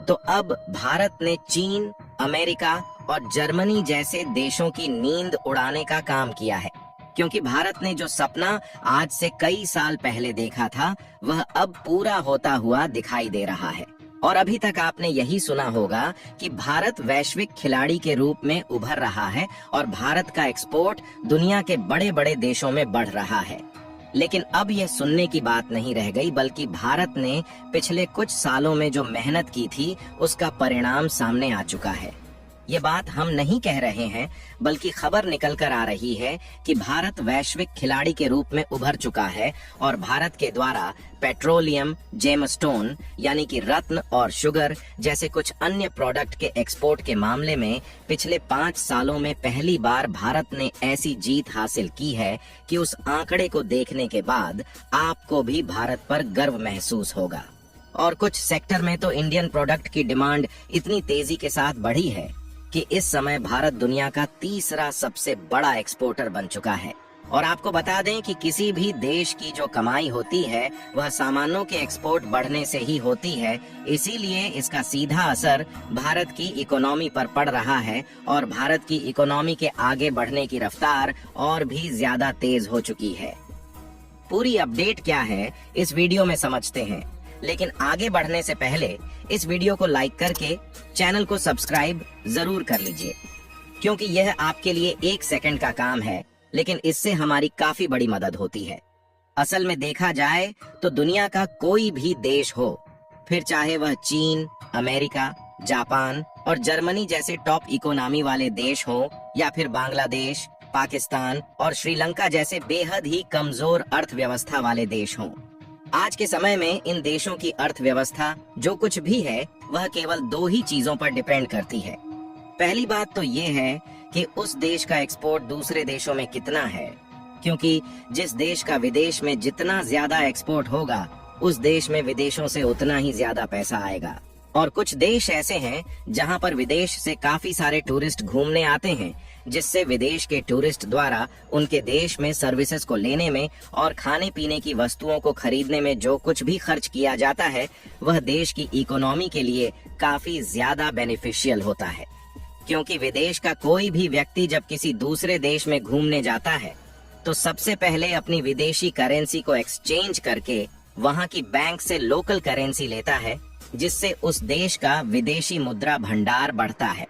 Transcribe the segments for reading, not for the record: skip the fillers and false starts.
तो अब भारत ने चीन, अमेरिका और जर्मनी जैसे देशों की नींद उड़ाने का काम किया है, क्योंकि भारत ने जो सपना आज से कई साल पहले देखा था वह अब पूरा होता हुआ दिखाई दे रहा है। और अभी तक आपने यही सुना होगा कि भारत वैश्विक खिलाड़ी के रूप में उभर रहा है और भारत का एक्सपोर्ट दुनिया के बड़े बड़े देशों में बढ़ रहा है। लेकिन अब यह सुनने की बात नहीं रह गई, बल्कि भारत ने पिछले कुछ सालों में जो मेहनत की थी उसका परिणाम सामने आ चुका है। ये बात हम नहीं कह रहे हैं, बल्कि खबर निकल कर आ रही है कि भारत वैश्विक खिलाड़ी के रूप में उभर चुका है और भारत के द्वारा पेट्रोलियम, जेमस्टोन यानी कि रत्न और शुगर जैसे कुछ अन्य प्रोडक्ट के एक्सपोर्ट के मामले में पिछले 5 सालों में पहली बार भारत ने ऐसी जीत हासिल की है कि उस आंकड़े को देखने के बाद आपको भी भारत पर गर्व महसूस होगा। और कुछ सेक्टर में तो इंडियन प्रोडक्ट की डिमांड इतनी तेजी के साथ बढ़ी है कि इस समय भारत दुनिया का तीसरा सबसे बड़ा एक्सपोर्टर बन चुका है। और आपको बता दें कि किसी भी देश की जो कमाई होती है वह सामानों के एक्सपोर्ट बढ़ने से ही होती है, इसीलिए इसका सीधा असर भारत की इकोनॉमी पर पड़ रहा है और भारत की इकोनॉमी के आगे बढ़ने की रफ्तार और भी ज्यादा तेज हो चुकी है। पूरी अपडेट क्या है इस वीडियो में समझते हैं, लेकिन आगे बढ़ने से पहले इस वीडियो को लाइक करके चैनल को सब्सक्राइब जरूर कर लीजिए, क्योंकि यह आपके लिए 1 सेकंड का काम है, लेकिन इससे हमारी काफी बड़ी मदद होती है। असल में देखा जाए तो दुनिया का कोई भी देश हो, फिर चाहे वह चीन, अमेरिका, जापान और जर्मनी जैसे टॉप इकोनॉमी वाले देश हो, या फिर बांग्लादेश, पाकिस्तान और श्रीलंका जैसे बेहद ही कमजोर अर्थव्यवस्था वाले देश हों, आज के समय में इन देशों की अर्थव्यवस्था जो कुछ भी है वह केवल 2 ही चीजों पर डिपेंड करती है। पहली बात तो ये है कि उस देश का एक्सपोर्ट दूसरे देशों में कितना है, क्योंकि जिस देश का विदेश में जितना ज्यादा एक्सपोर्ट होगा उस देश में विदेशों से उतना ही ज्यादा पैसा आएगा। और कुछ देश ऐसे हैं जहां पर विदेश से काफी सारे टूरिस्ट घूमने आते हैं, जिससे विदेश के टूरिस्ट द्वारा उनके देश में सर्विसेज को लेने में और खाने पीने की वस्तुओं को खरीदने में जो कुछ भी खर्च किया जाता है वह देश की इकोनॉमी के लिए काफी ज्यादा बेनिफिशियल होता है। क्योंकि विदेश का कोई भी व्यक्ति जब किसी दूसरे देश में घूमने जाता है तो सबसे पहले अपनी विदेशी करेंसी को एक्सचेंज करके वहाँ की बैंक से लोकल करेंसी लेता है, जिससे उस देश का विदेशी मुद्रा भंडार बढ़ता है।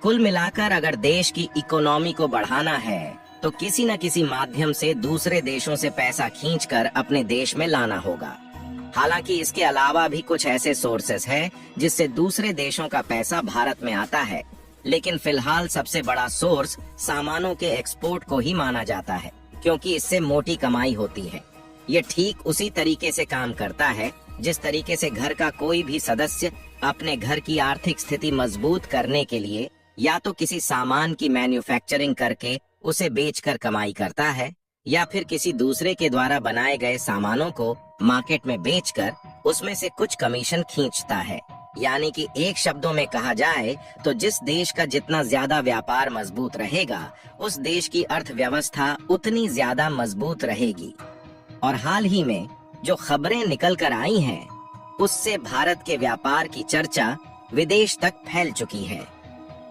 कुल मिलाकर अगर देश की इकोनॉमी को बढ़ाना है तो किसी न किसी माध्यम से दूसरे देशों से पैसा खींचकर अपने देश में लाना होगा। हालांकि इसके अलावा भी कुछ ऐसे सोर्सेस हैं जिससे दूसरे देशों का पैसा भारत में आता है, लेकिन फिलहाल सबसे बड़ा सोर्स सामानों के एक्सपोर्ट को ही माना जाता है, क्योंकि इससे मोटी कमाई होती है। ये ठीक उसी तरीके से काम करता है जिस तरीके से घर का कोई भी सदस्य अपने घर की आर्थिक स्थिति मजबूत करने के लिए या तो किसी सामान की मैन्युफैक्चरिंग करके उसे बेचकर कमाई करता है, या फिर किसी दूसरे के द्वारा बनाए गए सामानों को मार्केट में बेचकर उसमें से कुछ कमीशन खींचता है। यानी कि एक शब्दों में कहा जाए तो जिस देश का जितना ज्यादा व्यापार मजबूत रहेगा उस देश की अर्थव्यवस्था उतनी ज्यादा मजबूत रहेगी। और हाल ही में जो खबरें निकल कर आई हैं उससे भारत के व्यापार की चर्चा विदेश तक फैल चुकी है,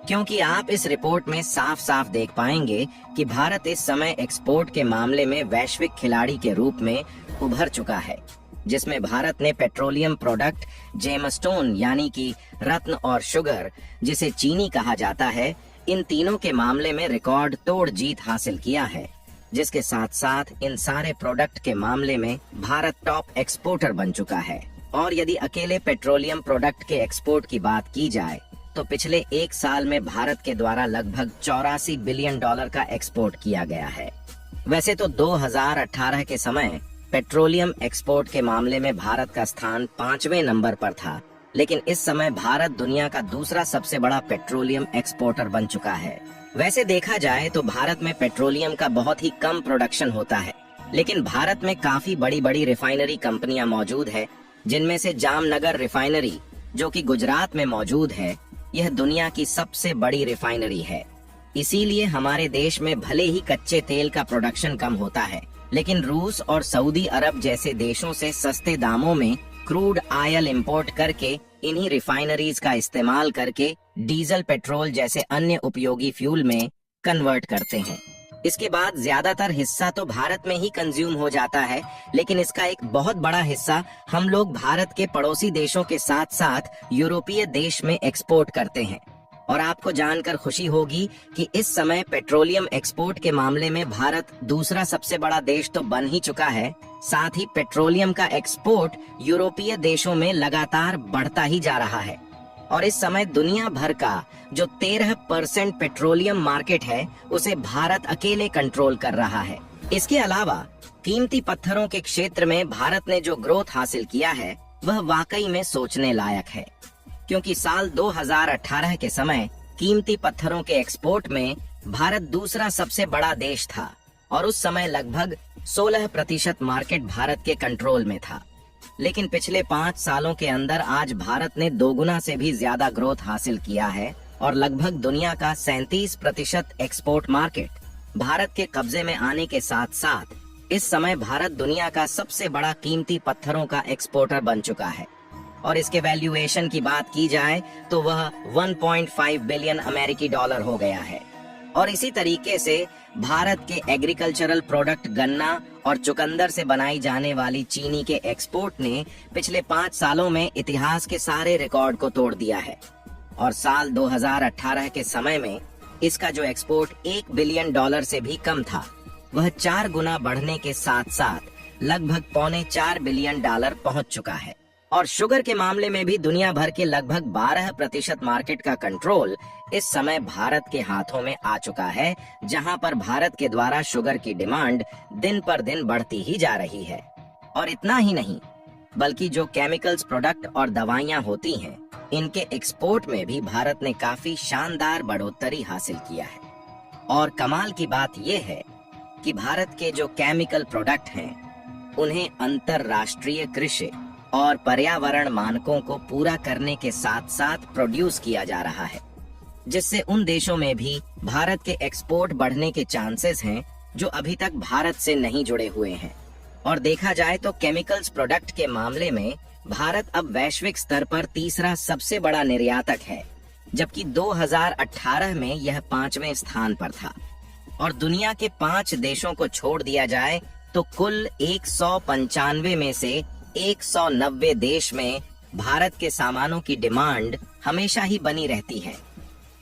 क्योंकि आप इस रिपोर्ट में साफ साफ देख पाएंगे कि भारत इस समय एक्सपोर्ट के मामले में वैश्विक खिलाड़ी के रूप में उभर चुका है, जिसमें भारत ने पेट्रोलियम प्रोडक्ट, जेमस्टोन यानी कि रत्न और शुगर जिसे चीनी कहा जाता है, इन तीनों के मामले में रिकॉर्ड तोड़ जीत हासिल किया है, जिसके साथ साथ इन सारे प्रोडक्ट के मामले में भारत टॉप एक्सपोर्टर बन चुका है। और यदि अकेले पेट्रोलियम प्रोडक्ट के एक्सपोर्ट की बात की जाए तो पिछले 1 साल में भारत के द्वारा लगभग $84 बिलियन का एक्सपोर्ट किया गया है। वैसे तो 2018 के समय पेट्रोलियम एक्सपोर्ट के मामले में भारत का स्थान 5वें नंबर पर था, लेकिन इस समय भारत दुनिया का दूसरा सबसे बड़ा पेट्रोलियम एक्सपोर्टर बन चुका है। वैसे देखा जाए तो भारत में पेट्रोलियम का बहुत ही कम प्रोडक्शन होता है, लेकिन भारत में काफी बड़ी बड़ी रिफाइनरी कंपनियां मौजूद है, जिनमें से जामनगर रिफाइनरी जो कि गुजरात में मौजूद है, यह दुनिया की सबसे बड़ी रिफाइनरी है। इसीलिए हमारे देश में भले ही कच्चे तेल का प्रोडक्शन कम होता है, लेकिन रूस और सऊदी अरब जैसे देशों से सस्ते दामों में क्रूड ऑयल इंपोर्ट करके इन्हीं रिफाइनरीज का इस्तेमाल करके डीजल, पेट्रोल जैसे अन्य उपयोगी फ्यूल में कन्वर्ट करते हैं। इसके बाद ज्यादातर हिस्सा तो भारत में ही कंज्यूम हो जाता है, लेकिन इसका एक बहुत बड़ा हिस्सा हम लोग भारत के पड़ोसी देशों के साथ साथ यूरोपीय देश में एक्सपोर्ट करते हैं। और आपको जानकर खुशी होगी कि इस समय पेट्रोलियम एक्सपोर्ट के मामले में भारत दूसरा सबसे बड़ा देश तो बन ही चुका है, साथ ही पेट्रोलियम का एक्सपोर्ट यूरोपीय देशों में लगातार बढ़ता ही जा रहा है। और इस समय दुनिया भर का जो 13% पेट्रोलियम मार्केट है उसे भारत अकेले कंट्रोल कर रहा है। इसके अलावा कीमती पत्थरों के क्षेत्र में भारत ने जो ग्रोथ हासिल किया है वह वाकई में सोचने लायक है, क्योंकि साल 2018 के समय कीमती पत्थरों के एक्सपोर्ट में भारत दूसरा सबसे बड़ा देश था और उस समय लगभग 16% मार्केट भारत के कंट्रोल में था। लेकिन पिछले 5 सालों के अंदर आज भारत ने 2 गुना से भी ज्यादा ग्रोथ हासिल किया है और लगभग दुनिया का 37% एक्सपोर्ट मार्केट भारत के कब्जे में आने के साथ साथ इस समय भारत दुनिया का सबसे बड़ा कीमती पत्थरों का एक्सपोर्टर बन चुका है। और इसके वैल्यूएशन की बात की जाए तो वह 1.5 बिलियन अमेरिकी डॉलर हो गया है। और इसी तरीके से भारत के एग्रीकल्चरल प्रोडक्ट गन्ना और चुकंदर से बनाई जाने वाली चीनी के एक्सपोर्ट ने पिछले 5 सालों में इतिहास के सारे रिकॉर्ड को तोड़ दिया है। और साल 2018 के समय में इसका जो एक्सपोर्ट 1 बिलियन डॉलर से भी कम था, वह 4 गुना बढ़ने के साथ साथ लगभग 3.25 बिलियन डॉलर पहुंच चुका है। और शुगर के मामले में भी दुनिया भर के लगभग 12% मार्केट का कंट्रोल इस समय भारत के हाथों में आ चुका है, जहां पर भारत के द्वारा शुगर की डिमांड दिन पर दिन बढ़ती ही जा रही है। और इतना ही नहीं, बल्कि जो केमिकल्स प्रोडक्ट और दवाइयां होती हैं, इनके एक्सपोर्ट में भी भारत ने काफी शानदार बढ़ोतरी हासिल किया है। और कमाल की बात यह है कि भारत के जो केमिकल प्रोडक्ट हैं, उन्हें अंतरराष्ट्रीय कृषि और पर्यावरण मानकों को पूरा करने के साथ साथ प्रोड्यूस किया जा रहा है, जिससे उन देशों में भी भारत के एक्सपोर्ट बढ़ने के चांसेस हैं जो अभी तक भारत से नहीं जुड़े हुए हैं। और देखा जाए तो केमिकल्स प्रोडक्ट के मामले में भारत अब वैश्विक स्तर पर तीसरा सबसे बड़ा निर्यातक है, जबकि 2018 में यह 5वें स्थान पर था। और दुनिया के 5 देशों को छोड़ दिया जाए तो कुल 195 में से 190 देश में भारत के सामानों की डिमांड हमेशा ही बनी रहती है।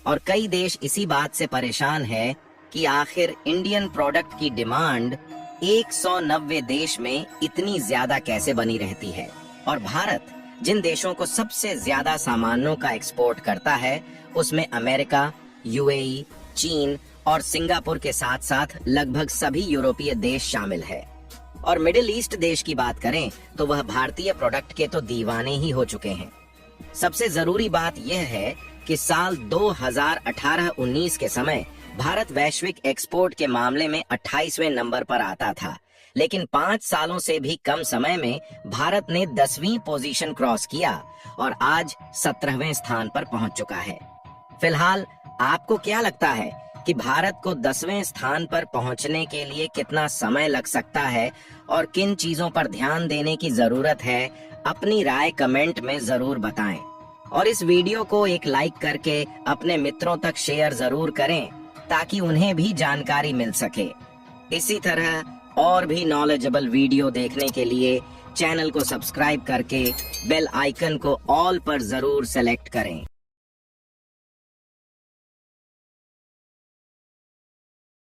और कई देश इसी बात से परेशान है कि आखिर इंडियन प्रोडक्ट की डिमांड 190 देश में इतनी ज्यादा कैसे बनी रहती है। और भारत जिन देशों को सबसे ज्यादा सामानों का एक्सपोर्ट करता है, उसमें अमेरिका, यूएई, चीन और सिंगापुर के साथ साथ लगभग सभी यूरोपीय देश शामिल है। और मिडिल ईस्ट देश की बात करें तो वह भारतीय प्रोडक्ट के तो दीवाने ही हो चुके हैं। सबसे जरूरी बात यह है कि साल 2018-19 के समय भारत वैश्विक एक्सपोर्ट के मामले में 28वें नंबर पर आता था, लेकिन 5 सालों से भी कम समय में भारत ने 10वीं पोजीशन क्रॉस किया और आज 17वें स्थान पर पहुंच चुका है। फिलहाल आपको क्या लगता है कि भारत को 10वें स्थान पर पहुंचने के लिए कितना समय लग सकता है और किन चीजों पर ध्यान देने की जरूरत है? अपनी राय कमेंट में जरूर बताएं और इस वीडियो को एक लाइक करके अपने मित्रों तक शेयर जरूर करें ताकि उन्हें भी जानकारी मिल सके। इसी तरह और भी नॉलेजेबल वीडियो देखने के लिए चैनल को सब्सक्राइब करके बेल आइकन को ऑल पर जरूर सेलेक्ट करें।